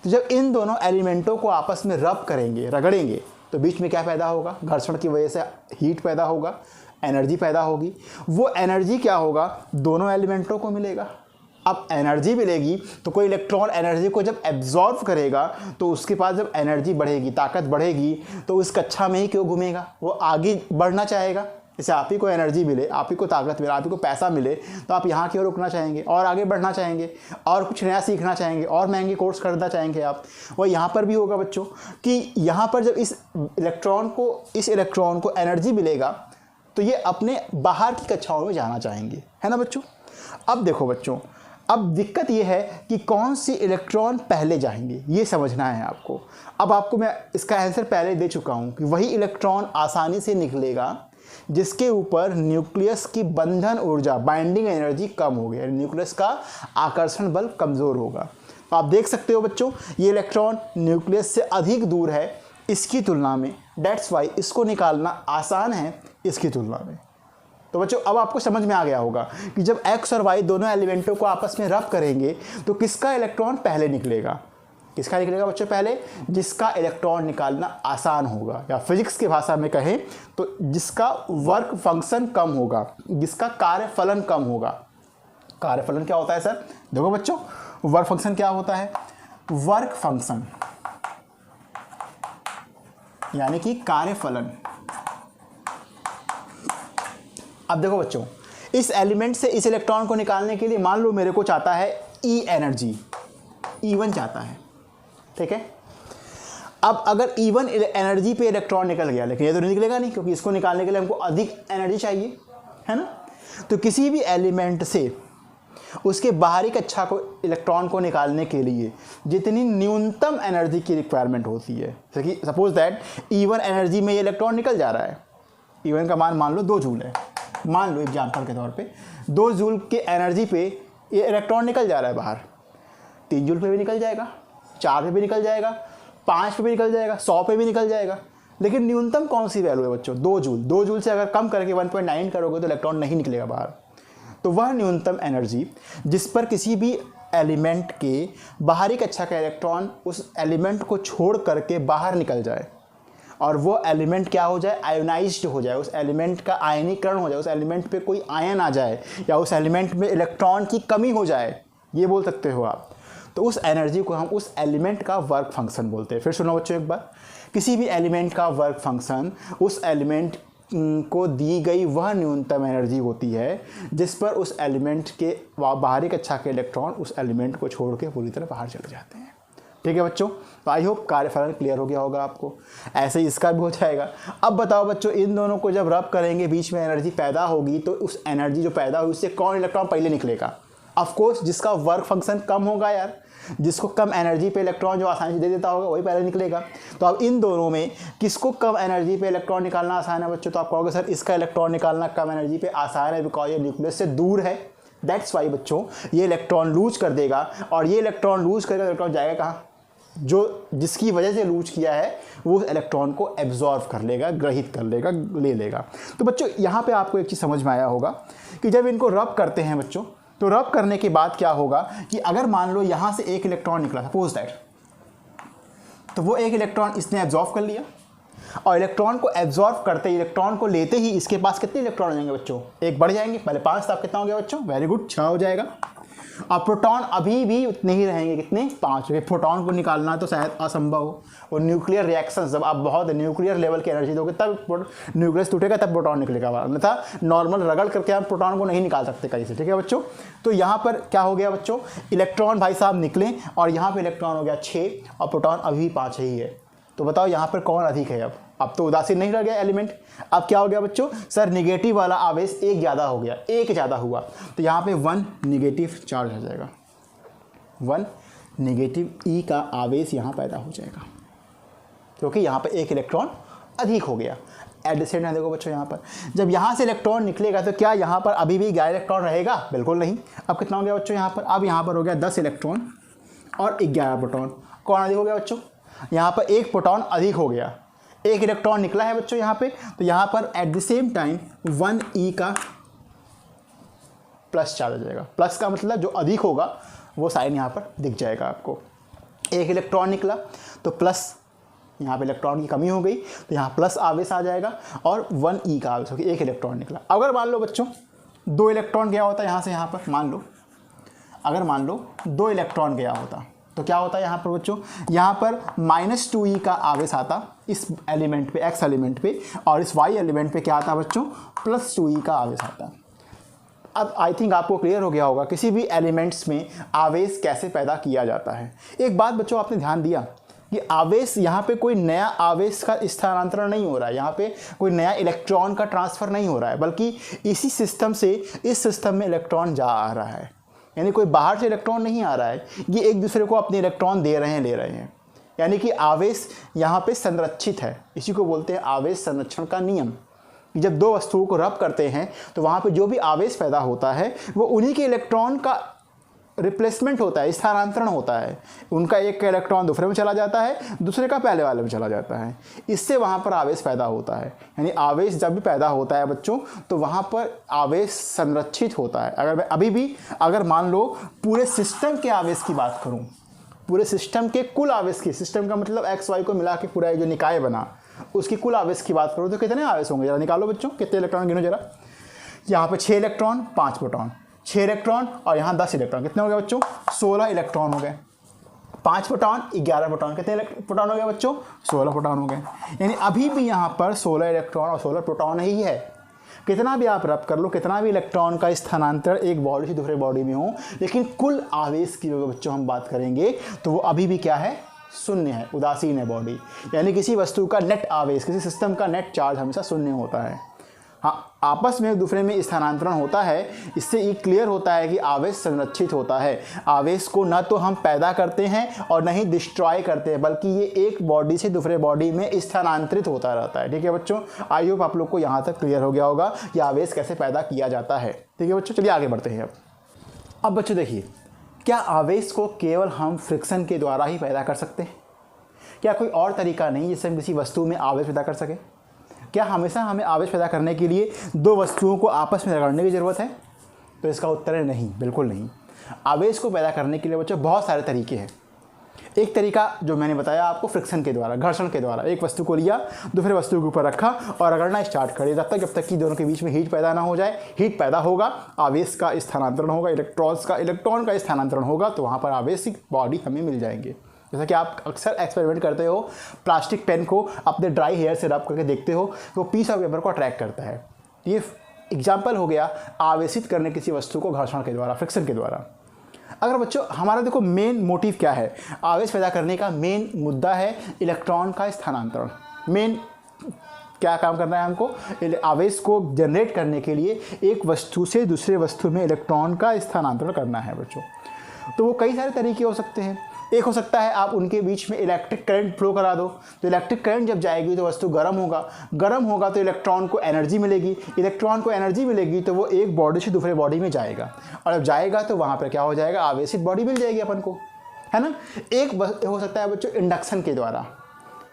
तो जब इन दोनों एलिमेंटों को आपस में रब करेंगे, रगड़ेंगे, तो बीच में क्या पैदा होगा, घर्षण की वजह से हीट पैदा होगा, एनर्जी पैदा होगी। वो एनर्जी क्या होगा, दोनों एलिमेंटों को मिलेगा। अब एनर्जी मिलेगी तो कोई इलेक्ट्रॉन एनर्जी को जब एब्जॉर्व करेगा तो उसके पास जब एनर्जी बढ़ेगी, ताकत बढ़ेगी, तो उस कक्षा में ही क्यों घूमेगा, वो आगे बढ़ना चाहेगा। जैसे आप ही को एनर्जी मिले, आप ही को ताकत मिले, आप ही को पैसा मिले, तो आप यहाँ की ओर रुकना चाहेंगे और आगे बढ़ना चाहेंगे और कुछ नया सीखना चाहेंगे और महंगे कोर्स करना चाहेंगे आप। और यहाँ पर भी होगा बच्चों कि यहाँ पर जब इस इलेक्ट्रॉन को एनर्जी मिलेगा तो ये अपने बाहर की कक्षाओं में जाना चाहेंगे, है ना बच्चों। अब देखो बच्चों, अब दिक्कत ये है कि कौन सी इलेक्ट्रॉन पहले जाएंगे, ये समझना है आपको। अब आपको मैं इसका आंसर पहले दे चुका हूँ कि वही इलेक्ट्रॉन आसानी से निकलेगा जिसके ऊपर न्यूक्लियस की बंधन ऊर्जा, बाइंडिंग एनर्जी कम हो गई, न्यूक्लियस का आकर्षण बल कमज़ोर होगा। तो आप देख सकते हो बच्चों, ये इलेक्ट्रॉन न्यूक्लियस से अधिक दूर है इसकी तुलना में, डेट्स वाई इसको निकालना आसान है इसकी तुलना में। तो बच्चों अब आपको समझ में आ गया होगा कि जब एक्स और वाई दोनों एलिमेंटों को आपस में रब करेंगे तो किसका इलेक्ट्रॉन पहले निकलेगा। किसका निकलेगा बच्चों पहले? जिसका इलेक्ट्रॉन निकालना आसान होगा, या फिजिक्स की भाषा में कहें तो जिसका वर्क फंक्शन कम होगा, जिसका कार्यफलन कम होगा। कार्यफलन क्या होता है सर? देखो बच्चों, वर्क फंक्शन क्या होता है? वर्क फंक्शन यानी कि कार्यफलन। अब देखो बच्चों, इस एलिमेंट से इस इलेक्ट्रॉन को निकालने के लिए मान लो मेरे को चाहता है ई एनर्जी, E1 चाहता है, ठीक है। अब अगर E1 एनर्जी पे इलेक्ट्रॉन निकल गया, लेकिन ये तो नहीं निकलेगा नहीं, क्योंकि इसको निकालने के लिए हमको अधिक एनर्जी चाहिए, है ना। तो किसी भी एलिमेंट से उसके बाहरी कक्षा को इलेक्ट्रॉन को निकालने के लिए जितनी न्यूनतम एनर्जी की रिक्वायरमेंट होती है, जैसे कि सपोज दैट E1 एनर्जी में ये इलेक्ट्रॉन निकल जा रहा है, E1 का मान मान लो 2 जूल है, मान लो एग्जाम्पल के तौर पे 2 जूल के एनर्जी पे ये इलेक्ट्रॉन निकल जा रहा है बाहर, 3 जूल पे भी निकल जाएगा, 4 पे भी निकल जाएगा, 5 पे भी निकल जाएगा, 100 पे भी निकल जाएगा। लेकिन न्यूनतम कौन सी वैल्यू है बच्चों? 2 जूल। 2 जूल से अगर कम करके 1.9 करोगे तो इलेक्ट्रॉन नहीं निकलेगा बाहर। तो वह न्यूनतम एनर्जी जिस पर किसी भी एलिमेंट के बाहरी कक्षा का इलेक्ट्रॉन उस एलिमेंट को छोड़ करके बाहर निकल जाए और वो एलिमेंट क्या हो जाए? आयोनाइज्ड हो जाए, उस एलिमेंट का आयनीकरण हो जाए, उस एलिमेंट पे कोई आयन आ जाए, या उस एलिमेंट में इलेक्ट्रॉन की कमी हो जाए, ये बोल सकते हो आप। तो उस एनर्जी को हम उस एलिमेंट का वर्क फंक्शन बोलते हैं। फिर सुनो बच्चों एक बार, किसी भी एलिमेंट का वर्क फंक्शन उस एलिमेंट को दी गई वह न्यूनतम एनर्जी होती है जिस पर उस एलिमेंट के बाहरी कक्षा के इलेक्ट्रॉन उस एलिमेंट को छोड़ के पूरी तरह बाहर चले जाते हैं। ठीक है बच्चों, तो आई होप कार्यफलन क्लियर हो गया होगा आपको। ऐसे ही इसका भी हो जाएगा। अब बताओ बच्चों, इन दोनों को जब रब करेंगे बीच में एनर्जी पैदा होगी, तो उस एनर्जी जो पैदा हुई उससे कौन इलेक्ट्रॉन पहले निकलेगा? ऑफ कोर्स जिसका वर्क फंक्शन कम होगा यार, जिसको कम एनर्जी पे इलेक्ट्रॉन जो आसानी से दे देता होगा वही पहले निकलेगा। तो अब इन दोनों में किसको कम एनर्जी पे इलेक्ट्रॉन निकालना आसान है बच्चों? तो आप कहोगे सर इसका इलेक्ट्रॉन निकालना कम एनर्जी पे आसान है बिकॉज ये न्यूक्लियस से दूर है। दैट्स वाई बच्चों, ये इलेक्ट्रॉन लूज कर देगा, और ये इलेक्ट्रॉन लूज करके इलेक्ट्रॉन जाएगा कहाँ? जो जिसकी वजह से लूज किया है वो इलेक्ट्रॉन को एब्जॉर्व कर लेगा, ग्रहित कर लेगा, ले लेगा। तो बच्चों यहाँ पे आपको एक चीज़ समझ में आया होगा कि जब इनको रब करते हैं बच्चों, तो रब करने के बाद क्या होगा कि अगर मान लो यहाँ से एक इलेक्ट्रॉन निकला, सपोज दैट, तो वो एक इलेक्ट्रॉन इसने एब्जॉर्व कर लिया, और इलेक्ट्रॉन को एब्जॉर्व करते ही, इलेक्ट्रॉन को लेते ही इसके पास कितने इलेक्ट्रॉन हो जाएंगे बच्चों? एक बढ़ जाएंगे, पहले 5 था, कितना हो गया बच्चों? वेरी गुड, 6 हो जाएगा। और प्रोटॉन अभी भी उतने ही रहेंगे, कितने? 5। प्रोटॉन को निकालना तो शायद असंभव हो, और न्यूक्लियर रिएक्शन जब आप बहुत न्यूक्लियर लेवल की एनर्जी दोगे तब न्यूक्लियस टूटेगा, तब प्रोटॉन निकलेगा, अन्यथा नॉर्मल रगड़ करके हम प्रोटॉन को नहीं निकाल सकते कहीं से। ठीक है बच्चों, तो यहाँ पर क्या हो गया बच्चों? इलेक्ट्रॉन भाई साहब निकले, और यहाँ पर इलेक्ट्रॉन हो गया 6, और प्रोटॉन अभी भी 5 ही है। तो बताओ यहाँ पर कौन अधिक है? अब तो उदासीन नहीं रह गया एलिमेंट। अब क्या हो गया बच्चों? सर निगेटिव वाला आवेश एक ज़्यादा हो गया, एक ज़्यादा हुआ, तो यहाँ पे 1 निगेटिव चार्ज हो जाएगा, 1 निगेटिव ई का आवेश यहाँ पैदा हो जाएगा, क्योंकि यहाँ पे एक इलेक्ट्रॉन अधिक हो गया। एट द सेम टाइम देखो बच्चों, यहाँ पर जब यहाँ से इलेक्ट्रॉन निकलेगा तो क्या यहाँ पर अभी भी 11 इलेक्ट्रॉन रहेगा? बिल्कुल नहीं। अब कितना हो गया बच्चों यहाँ पर? अब यहाँ पर हो गया 10 इलेक्ट्रॉन और 11 प्रोटॉन। कौन अधिक हो गया बच्चों? यहाँ पर एक प्रोटॉन अधिक हो गया, एक इलेक्ट्रॉन निकला है बच्चों यहाँ पे, तो यहाँ पर एट द सेम टाइम 1 ई का प्लस चार्ज हो जाएगा। प्लस का मतलब जो अधिक होगा वो साइन यहाँ पर दिख जाएगा आपको। एक इलेक्ट्रॉन निकला तो प्लस, यहाँ पे इलेक्ट्रॉन की कमी हो गई तो यहाँ प्लस आवेश आ जाएगा, और 1 ई का आवेश होगा, एक इलेक्ट्रॉन निकला। अगर मान लो बच्चों 2 इलेक्ट्रॉन गया होता यहाँ से यहाँ पर, मान लो अगर मान लो 2 इलेक्ट्रॉन गया होता, तो क्या होता है यहाँ पर बच्चों, यहाँ पर -2e का आवेश आता इस एलिमेंट पे, x एलिमेंट पे, और इस y एलिमेंट पे क्या आता बच्चों, +2e का आवेश आता। अब आई थिंक आपको क्लियर हो गया होगा किसी भी एलिमेंट्स में आवेश कैसे पैदा किया जाता है। एक बात बच्चों आपने ध्यान दिया कि आवेश यहाँ पे कोई नया आवेश का स्थानांतरण नहीं हो रहा है, यहाँ पे कोई नया इलेक्ट्रॉन का ट्रांसफ़र नहीं हो रहा है, बल्कि इसी सिस्टम से इस सिस्टम में इलेक्ट्रॉन जा आ रहा है। यानी कोई बाहर से इलेक्ट्रॉन नहीं आ रहा है, ये एक दूसरे को अपने इलेक्ट्रॉन दे रहे हैं, ले रहे हैं। यानी कि आवेश यहाँ पे संरक्षित है। इसी को बोलते हैं आवेश संरक्षण का नियम। जब दो वस्तुओं को रब करते हैं तो वहाँ पे जो भी आवेश पैदा होता है वो उन्हीं के इलेक्ट्रॉन का रिप्लेसमेंट होता है, स्थानांतरण होता है। उनका एक का इलेक्ट्रॉन दूसरे में चला जाता है, दूसरे का पहले वाले में चला जाता है। इससे वहाँ पर आवेश पैदा होता है। यानी आवेश जब भी पैदा होता है बच्चों तो वहाँ पर आवेश संरक्षित होता है। अगर मैं अभी भी अगर मान लो पूरे सिस्टम के आवेश की बात करूँ, पूरे सिस्टम के कुल आवेश की, सिस्टम का मतलब एक्स वाई को मिला के पूरा जो निकाय बना उसकी कुल आवेश की बात करूँ तो कितने आवेश होंगे, जरा निकालो बच्चों, कितने इलेक्ट्रॉन गिनो जरा। यहाँ पे 6 इलेक्ट्रॉन 5 प्रोटॉन, 6 इलेक्ट्रॉन और यहाँ 10 इलेक्ट्रॉन, कितने हो गए बच्चों, 16 इलेक्ट्रॉन हो गए। 5 प्रोटॉन 11 प्रोटॉन, कितने प्रोटॉन हो गए बच्चों, 16 प्रोटॉन हो गए। यानी अभी भी यहाँ पर 16 इलेक्ट्रॉन और 16 प्रोटॉन ही है। कितना भी आप रब कर लो, कितना भी इलेक्ट्रॉन का स्थानांतरण एक बॉडी से दूसरे बॉडी में हो, लेकिन कुल आवेश की बच्चों हम बात करेंगे तो वो अभी भी क्या है, शून्य है, उदासीन है बॉडी। यानी किसी वस्तु का नेट आवेश, किसी सिस्टम का नेट चार्ज हमेशा शून्य होता है। हाँ, आपस में एक दूसरे में स्थानांतरण होता है। इससे ये क्लियर होता है कि आवेश संरक्षित होता है। आवेश को न तो हम पैदा करते हैं और न ही डिस्ट्रॉय करते हैं, बल्कि ये एक बॉडी से दूसरे बॉडी में स्थानांतरित होता रहता है। ठीक है बच्चों, आई होप आप लोग को यहाँ तक क्लियर हो गया होगा कि आवेश कैसे पैदा किया जाता है। ठीक है बच्चों, चलिए आगे बढ़ते हैं। अब बच्चों देखिए, क्या आवेश को केवल हम फ्रिक्शन के द्वारा ही पैदा कर सकते हैं? क्या कोई और तरीका नहीं जिससे हम किसी वस्तु में आवेश पैदा कर सकें? क्या हमेशा हमें आवेश पैदा करने के लिए दो वस्तुओं को आपस में रगड़ने की ज़रूरत है? तो इसका उत्तर है नहीं, बिल्कुल नहीं। आवेश को पैदा करने के लिए बच्चों बहुत सारे तरीके हैं। एक तरीका जो मैंने बताया आपको, फ्रिक्शन के द्वारा, घर्षण के द्वारा। एक वस्तु को लिया, दूसरे वस्तु के ऊपर रखा और रगड़ना स्टार्ट कर दिया, जब तक कि दोनों के बीच में हीट पैदा ना हो जाए। हीट पैदा होगा, आवेश का स्थानांतरण होगा, इलेक्ट्रॉन का स्थानांतरण होगा, तो वहाँ पर आवेशिक बॉडी हमें मिल जाएंगे। जैसा कि आप अक्सर एक्सपेरिमेंट करते हो, प्लास्टिक पेन को अपने ड्राई हेयर से रब करके देखते हो तो पीस ऑफ पेपर को अट्रैक्ट करता है। ये एग्जाम्पल हो गया आवेशित करने किसी वस्तु को घर्षण के द्वारा, फ्रिक्शन के द्वारा। अगर बच्चों हमारा देखो मेन मोटिव क्या है, आवेश पैदा करने का मेन मुद्दा है इलेक्ट्रॉन का स्थानांतरण। मेन क्या काम करना है हमको, आवेश को जनरेट करने के लिए एक वस्तु से दूसरे वस्तु में इलेक्ट्रॉन का स्थानांतरण करना है बच्चों। तो वो कई सारे तरीके हो सकते हैं। एक हो सकता है आप उनके बीच में इलेक्ट्रिक करंट फ्लो करा दो, तो इलेक्ट्रिक करंट जब जाएगी तो वस्तु गर्म होगा तो इलेक्ट्रॉन को एनर्जी मिलेगी, इलेक्ट्रॉन को एनर्जी मिलेगी तो वो एक बॉडी से दूसरे बॉडी में जाएगा, और जब जाएगा तो वहाँ पर क्या हो जाएगा, आवेशित बॉडी मिल जाएगी अपन को, है ना। एक हो सकता है बच्चों इंडक्शन के द्वारा,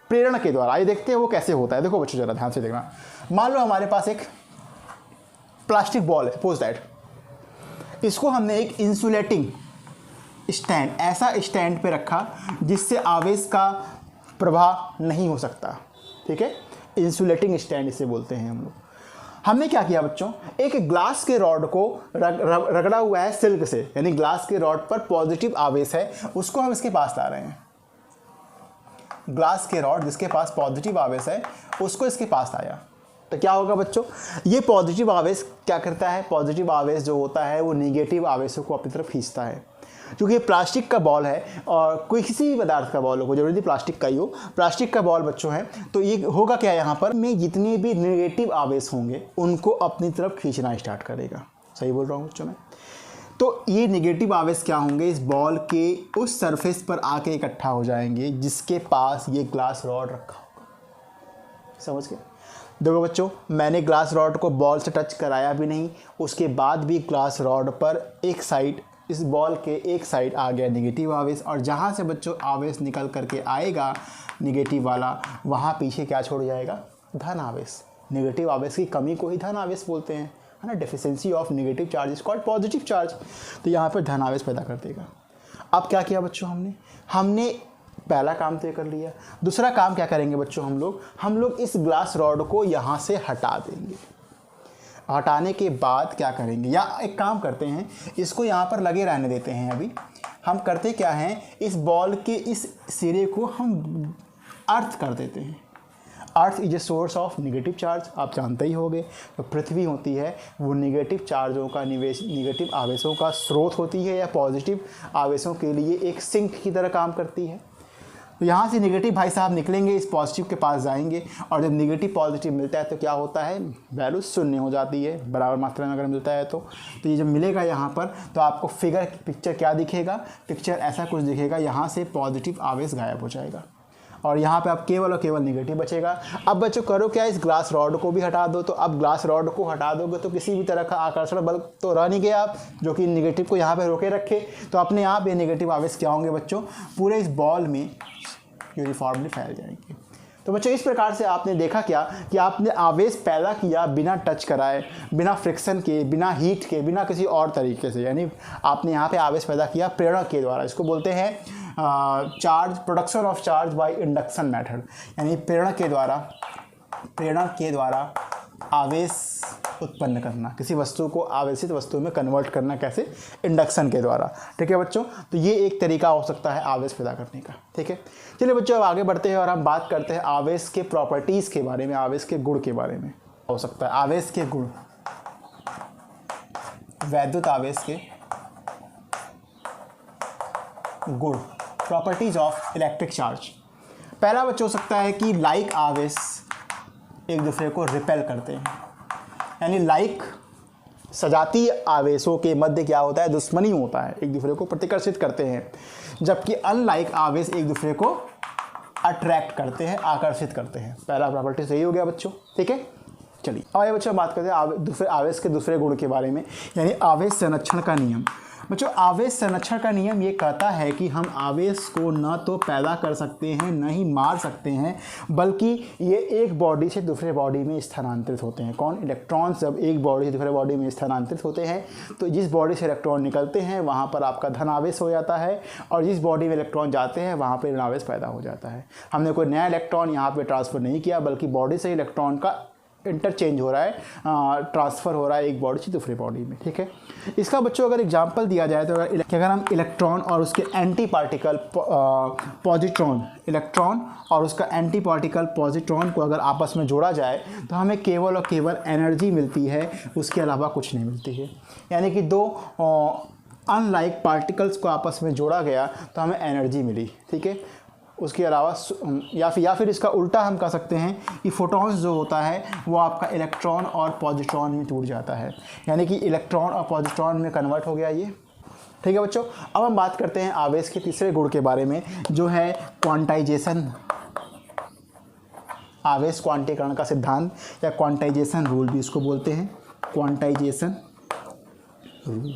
प्रेरण के द्वारा। ये देखते हैं वो कैसे होता है। देखो बच्चों जरा ध्यान से देखना, मान लो हमारे पास एक प्लास्टिक बॉल है, सपोज दैट, इसको हमने एक इंसुलेटिंग स्टैंड, ऐसा स्टैंड पे रखा जिससे आवेश का प्रवाह नहीं हो सकता। ठीक है, इंसुलेटिंग स्टैंड इसे बोलते हैं हम लोग। हमने क्या किया बच्चों, एक ग्लास के रॉड को रगड़ा हुआ है सिल्क से, यानी ग्लास के रॉड पर पॉजिटिव आवेश है, उसको हम इसके पास ला रहे हैं। ग्लास के रॉड जिसके पास पॉजिटिव आवेश है उसको इसके पास आया तो क्या होगा बच्चों, ये पॉजिटिव आवेश क्या करता है, पॉजिटिव आवेश जो होता है वो नेगेटिव आवेशों को अपनी तरफ खींचता है। क्योंकि ये प्लास्टिक का बॉल है और कोई किसी भी पदार्थ का बॉल हो, जरूरी प्लास्टिक का ही हो, प्लास्टिक का बॉल बच्चों है, तो ये होगा क्या, यहाँ पर में जितने भी नेगेटिव आवेश होंगे उनको अपनी तरफ खींचना स्टार्ट करेगा। सही बोल रहा हूँ बच्चों मैं? तो ये नेगेटिव आवेश क्या होंगे, इस बॉल के उस सरफेस पर आके इकट्ठा हो जाएंगे जिसके पास ये ग्लास रॉड रखा होगा। समझ गए? देखो बच्चों, मैंने ग्लास रॉड को बॉल से टच कराया भी नहीं, उसके बाद भी ग्लास रॉड पर एक साइड, इस बॉल के एक साइड आ गया नेगेटिव आवेश, और जहाँ से बच्चों आवेश निकल करके आएगा नेगेटिव वाला, वहाँ पीछे क्या छोड़ जाएगा, धन आवेश। नेगेटिव आवेश की कमी को ही धन आवेश बोलते हैं, है ना। Deficiency of negative charge is called positive charge. तो यहाँ पर धन आवेश पैदा कर देगा। अब क्या किया बच्चों, हमने पहला काम तो कर लिया। दूसरा काम क्या करेंगे बच्चों, हम लोग इस ग्लास रॉड को यहाँ से हटा देंगे। हटाने के बाद क्या करेंगे, या एक काम करते हैं, इसको यहाँ पर लगे रहने देते हैं। अभी हम करते क्या हैं, इस बॉल के इस सिरे को हम अर्थ कर देते हैं। Earth is a source of negative charge, आप जानते ही होंगे। तो पृथ्वी होती है वो निगेटिव चार्जों का निगेटिव आवेशों का स्रोत होती है, या पॉजिटिव आवेशों के लिए एक सिंक की तरह काम करती है। तो यहाँ से निगेटिव भाई साहब निकलेंगे, इस पॉजिटिव के पास जाएंगे, और जब निगेटिव पॉजिटिव मिलता है तो क्या होता है, वैल्यू शून्य हो जाती है, बराबर मात्रा में अगर मिलता है तो ये जब मिलेगा यहाँ पर, तो आपको पिक्चर क्या दिखेगा, पिक्चर ऐसा कुछ दिखेगा, यहाँ से पॉजिटिव आवेश गायब हो जाएगा और यहाँ पे आप केवल और केवल निगेटिव बचेगा। अब बच्चों करो क्या, इस ग्लास रॉड को भी हटा दो। तो अब ग्लास रॉड को हटा दोगे तो किसी भी तरह का आकर्षण बल तो रह नहीं गया आप, जो कि निगेटिव को यहाँ पे रोके रखे। तो अपने आप ये निगेटिव आवेश क्या होंगे बच्चों, पूरे इस बॉल में यूनिफॉर्मली फैल जाएंगे। तो बच्चों इस प्रकार से आपने देखा क्या कि आपने आवेश पैदा किया बिना टच कराए, बिना फ्रिक्शन के, बिना हीट के, बिना किसी और तरीके से, यानी आपने यहाँ पे आवेश पैदा किया प्रेरणा के द्वारा। इसको बोलते हैं charge, production of charge by induction method, यानी प्रेरणा के द्वारा आवेश उत्पन्न करना, किसी वस्तु को आवेशित वस्तु में कन्वर्ट करना, कैसे, इंडक्शन के द्वारा। ठीक है बच्चों, तो ये एक तरीका हो सकता है आवेश पैदा करने का। ठीक है, चलिए बच्चों अब आगे बढ़ते हैं और हम बात करते हैं आवेश के प्रॉपर्टीज़ के बारे में, आवेश के गुण के बारे में। हो सकता है आवेश के गुण, वैद्युत आवेश के गुण, प्रॉपर्टीज ऑफ इलेक्ट्रिक चार्ज। पहला बच्चों हो सकता है कि लाइक आवेश एक दूसरे को रिपेल करते हैं, यानी लाइक सजातीय आवेशों के मध्य क्या होता है, दुश्मनी होता है, एक दूसरे को प्रतिकर्षित करते हैं, जबकि अनलाइक आवेश एक दूसरे को अट्रैक्ट करते हैं, आकर्षित करते हैं। पहला प्रॉपर्टी सही हो गया बच्चों। ठीक है, चलिए अब आइए बच्चों बात करते हैं दूसरे आवेश के दूसरे गुण के बारे में, यानी आवेश संरक्षण का नियम। बच्चों आवेश संरक्षण का नियम ये कहता है कि हम आवेश को न तो पैदा कर सकते हैं, न ही मार सकते हैं, बल्कि ये एक बॉडी से दूसरे बॉडी में स्थानांतरित होते हैं। कौन, इलेक्ट्रॉन्स जब एक बॉडी से दूसरे बॉडी में स्थानांतरित होते हैं तो जिस बॉडी से इलेक्ट्रॉन निकलते हैं वहाँ पर आपका धन आवेश हो जाता है, और जिस बॉडी में इलेक्ट्रॉन जाते हैं वहाँ पर ऋण आवेश पैदा हो जाता है। हमने कोई नया इलेक्ट्रॉन यहाँ पर ट्रांसफ़र नहीं किया, बल्कि बॉडी से इलेक्ट्रॉन का इंटरचेंज हो रहा है, ट्रांसफ़र हो रहा है एक बॉडी से दूसरी बॉडी में। ठीक है, इसका बच्चों अगर एग्जांपल दिया जाए तो अगर हम इलेक्ट्रॉन और उसके एंटी पार्टिकल पॉजिट्रॉन, इलेक्ट्रॉन और उसका एंटी पार्टिकल पॉजिट्रॉन को अगर आपस में जोड़ा जाए तो हमें केवल और केवल एनर्जी मिलती है, उसके अलावा कुछ नहीं मिलती है। यानी कि दो अनलाइक पार्टिकल्स को आपस में जोड़ा गया तो हमें एनर्जी मिली। ठीक है, उसके अलावा या फिर इसका उल्टा हम कह सकते हैं कि फोटॉन्स जो होता है वो आपका इलेक्ट्रॉन और पॉजिट्रॉन में टूट जाता है, यानी कि इलेक्ट्रॉन और पॉजिट्रॉन में कन्वर्ट हो गया ये। ठीक है बच्चों, अब हम बात करते हैं आवेश के तीसरे गुण के बारे में, जो है क्वांटाइजेशन, आवेश क्वांटीकरण का सिद्धांत, या क्वांटाइजेशन रूल भी इसको बोलते हैं, क्वांटाइजेशन रूल।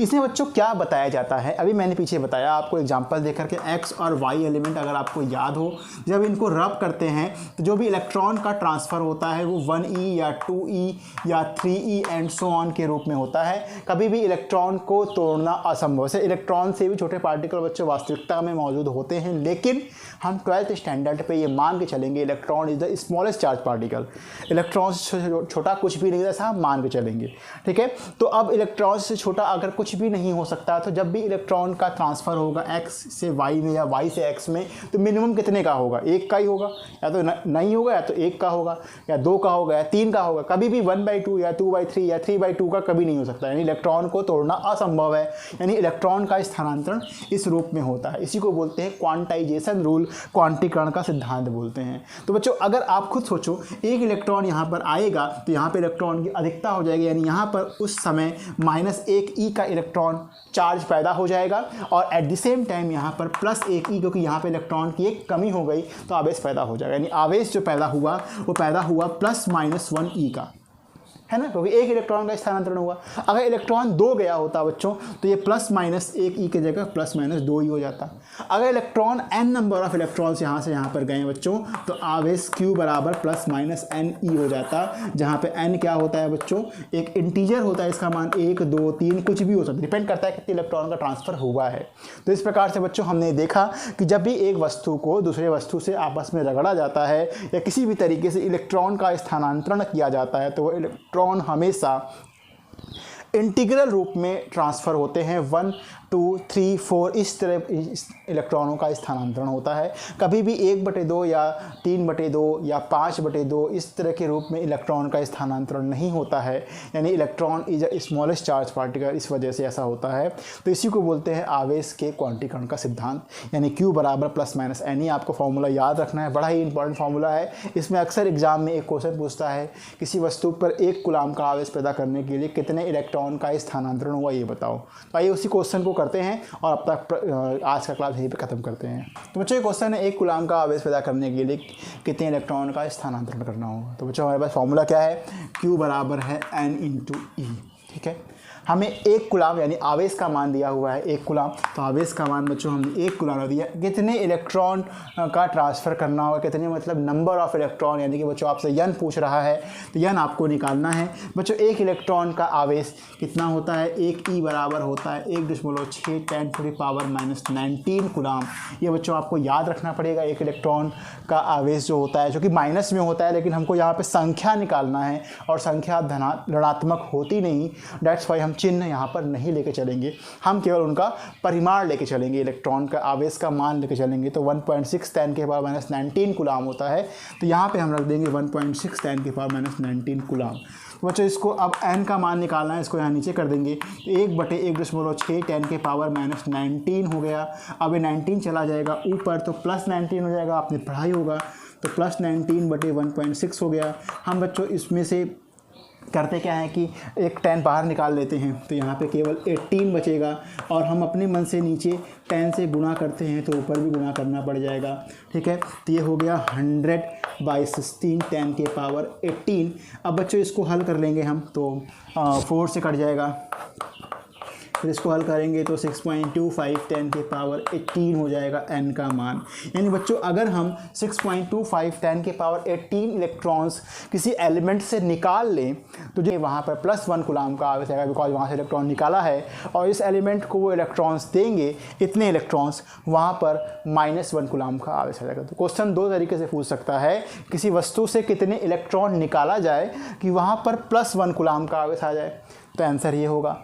इसमें बच्चों क्या बताया जाता है, अभी मैंने पीछे बताया आपको एग्जांपल देकर के, एक्स और वाई एलिमेंट अगर आपको याद हो, जब इनको रब करते हैं तो जो भी इलेक्ट्रॉन का ट्रांसफ़र होता है वो 1e या 2e या 3e एंड सो ऑन के रूप में होता है। कभी भी इलेक्ट्रॉन को तोड़ना असंभव है। इलेक्ट्रॉन से भी छोटे पार्टिकल बच्चों वास्तविकता में मौजूद होते हैं, लेकिन हम 12th स्टैंडर्ड पे ये मान के चलेंगे electron is the smallest charge particle, electron से छोटा कुछ भी नहीं, ऐसा हम मान के चलेंगे। ठीक है, तो अब इलेक्ट्रॉन से छोटा अगर कुछ भी नहीं हो सकता, तो जब भी इलेक्ट्रॉन का ट्रांसफ़र होगा x से y में या y से x में, तो मिनिमम कितने का होगा, एक का ही होगा, या तो नहीं होगा, या तो एक का होगा, या दो का होगा, या तीन का होगा। कभी भी 1/2 या 2/3 या 3/2 का कभी नहीं हो सकता, यानी इलेक्ट्रॉन को तोड़ना असंभव है, यानी इलेक्ट्रॉन का स्थानांतरण इस रूप में होता है। इसी को बोलते हैं क्वांटाइजेशन रूल, क्वांटीकरण का सिद्धांत बोलते हैं। तो बच्चों अगर आप खुद सोचो, एक इलेक्ट्रॉन यहाँ पर आएगा तो यहाँ पर इलेक्ट्रॉन की अधिकता हो जाएगी, यानी यहाँ पर उस समय -1e का इलेक्ट्रॉन चार्ज पैदा हो जाएगा, और एट द सेम टाइम यहाँ पर +1e, क्योंकि यहाँ पे इलेक्ट्रॉन की एक कमी हो गई तो आवेश पैदा हो जाएगा। यानी आवेश जो पैदा हुआ वो पैदा हुआ ±1e का, है ना, क्योंकि एक इलेक्ट्रॉन का स्थानांतरण हुआ। अगर इलेक्ट्रॉन 2 गया होता बच्चों तो ये ±1e की जगह +-2e हो जाता। अगर electron n number of electrons यहाँ से यहाँ पर गए बच्चों तो आवेश q बराबर ±ne हो जाता, जहाँ पे n क्या होता है बच्चों, एक इंटीजर होता है, इसका मान 1, 2, 3 कुछ भी हो सकता है, डिपेंड करता है कितने इलेक्ट्रॉन का ट्रांसफ़र हुआ है। तो इस प्रकार से बच्चों हमने देखा कि जब भी एक वस्तु को दूसरे वस्तु से आपस में रगड़ा जाता है या किसी भी तरीके से इलेक्ट्रॉन का स्थानांतरण किया जाता है तो वो इलेक्ट्रॉन हमेशा इंटीग्रल रूप में ट्रांसफ़र होते हैं। 1 2 3 4 इस तरह इस इलेक्ट्रॉनों का स्थानांतरण होता है। कभी भी 1/2 या 3/2 या 5/2 इस तरह के रूप में इलेक्ट्रॉन का स्थानांतरण नहीं होता है, यानी electron is a smallest charge particle, इस वजह से ऐसा होता है। तो इसी को बोलते हैं आवेश के क्वांटीकरण का सिद्धांत, यानी Q बराबर प्लस माइनस एन। आपको फॉर्मूला याद रखना है, बड़ा ही इंपॉर्टेंट फार्मूला है। इसमें अक्सर एग्जाम में एक क्वेश्चन पूछता है, किसी वस्तु पर 1 कूलम्ब का आवेश पैदा करने के लिए कितने इलेक्ट्रॉन का स्थानांतरण हुआ, ये बताओ। तो आइए उसी क्वेश्चन को करते हैं और अब तक आज का क्लास यहीं पे खत्म करते हैं। तो बच्चों ये क्वेश्चन है, 1 कूलम्ब का आवेश पैदा करने के लिए कितने इलेक्ट्रॉन का स्थानांतरण करना होगा। तो बच्चों हमारे पास फॉर्मूला क्या है, Q बराबर है N × E। ठीक है, हमें 1 कूलम्ब यानी आवेश का मान दिया हुआ है 1 कूलम्ब। तो आवेश का मान बच्चों हमने 1 कूलम्ब दिया, कितने इलेक्ट्रॉन का ट्रांसफ़र करना होगा, कितने मतलब नंबर ऑफ इलेक्ट्रॉन, यानी कि बच्चों आपसे यन पूछ रहा है तो यन आपको निकालना है। बच्चों 1 इलेक्ट्रॉन का आवेश कितना होता है, 1 E बराबर होता है 1.6 × 10⁻⁹ कूलम्ब। ये बच्चों आपको याद रखना पड़ेगा। 1 इलेक्ट्रॉन का आवेश जो होता है, जो कि माइनस में होता है, लेकिन हमको यहाँ पर संख्या निकालना है और संख्या ऋणात्मक होती नहीं, डेट्स वाई हम चिन्ह यहाँ पर नहीं लेके चलेंगे, हम केवल उनका परिमाण लेके चलेंगे, इलेक्ट्रॉन का आवेश का मान लेके चलेंगे। तो 1.6 10⁻⁻⁹ कूलम्ब होता है। तो यहाँ पे हम रख देंगे 1.6 10⁻⁻⁹ कूलम्ब। तो बच्चों इसको अब n का मान निकालना है, इसको यहाँ नीचे कर देंगे। 1/1.6 10⁻⁻⁹ हो गया। अब ये 19 चला जाएगा ऊपर तो प्लस 19 हो जाएगा, आपने पढ़ाई होगा। तो प्लस 19/1.6 हो गया। हम बच्चों इसमें से करते क्या है कि एक 10 बाहर निकाल लेते हैं, तो यहाँ पे केवल 18 बचेगा और हम अपने मन से नीचे 10 से गुणा करते हैं तो ऊपर भी गुणा करना पड़ जाएगा। ठीक है, तो ये हो गया 100/16 10⁻18। अब बच्चों इसको हल कर लेंगे हम, तो 4 से कट जाएगा, फिर इसको हल करेंगे तो 6.25 10⁻18 हो जाएगा n का मान। यानी बच्चों अगर हम 6.25 10⁻18 इलेक्ट्रॉन्स किसी एलिमेंट से निकाल लें तो जो वहाँ पर +1 कूलम्ब का आवेश आएगा, बिकॉज वहाँ से इलेक्ट्रॉन निकाला है, और इस एलिमेंट को वो इलेक्ट्रॉन्स देंगे, इतने इलेक्ट्रॉन्स, वहाँ पर -1 कूलम्ब का आवेश आ जाएगा। तो क्वेश्चन 2 तरीके से पूछ सकता है, किसी वस्तु से कितने इलेक्ट्रॉन निकाला जाए कि वहाँ पर +1 कूलम्ब का आवेश आ जाए। तो आंसर ये होगा।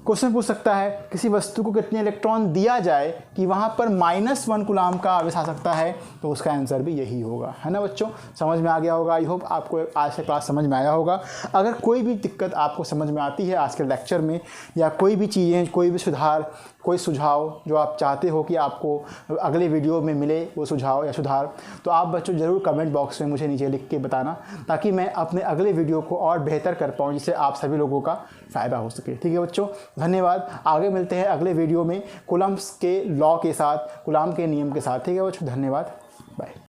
क्वेश्चन पूछ सकता है, किसी वस्तु को कितने इलेक्ट्रॉन दिया जाए कि वहाँ पर -1 कूलम्ब का आवेश आ सकता है, तो उसका आंसर भी यही होगा। है ना बच्चों, समझ में आ गया होगा। आई होप आपको आज का क्लास समझ में आया होगा। अगर कोई भी दिक्कत आपको समझ में आती है आज के लेक्चर में, या कोई भी चीज़ें, कोई भी सुधार, कोई सुझाव जो आप चाहते हो कि आपको अगले वीडियो में मिले, वो सुझाव या सुधार, तो आप बच्चों ज़रूर कमेंट बॉक्स में मुझे नीचे लिख के बताना, ताकि मैं अपने अगले वीडियो को और बेहतर कर पाऊँ, जिससे आप सभी लोगों का फ़ायदा हो सके। ठीक है बच्चों, धन्यवाद। आगे मिलते हैं अगले वीडियो में कूलम्ब्स के लॉ के साथ, कूलम्ब के नियम के साथ। ठीक है बच्चों, धन्यवाद, बाय।